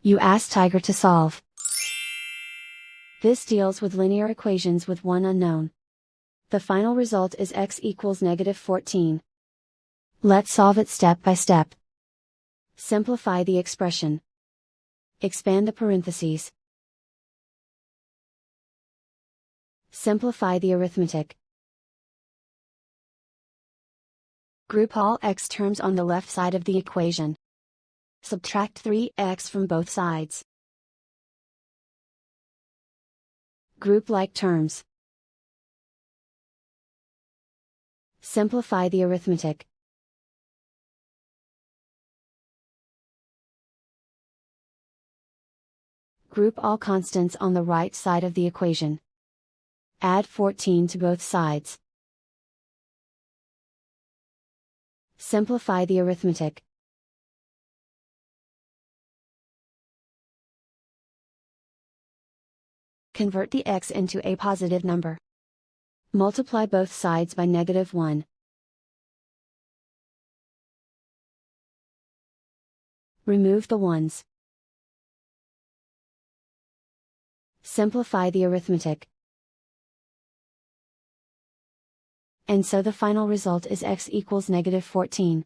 You ask Tiger to solve. This deals with linear equations with one unknown. The final result is x equals -14. Let's solve it step by step. Simplify the expression. Expand the parentheses. Simplify the arithmetic. Group all x terms on the left side of the equation. Subtract 3x from both sides. Group like terms. Simplify the arithmetic. Group all constants on the right side of the equation. Add 14 to both sides. Simplify the arithmetic. Convert the x into a positive number. Multiply both sides by -1. Remove the ones. Simplify the arithmetic. And so the final result is x equals -14.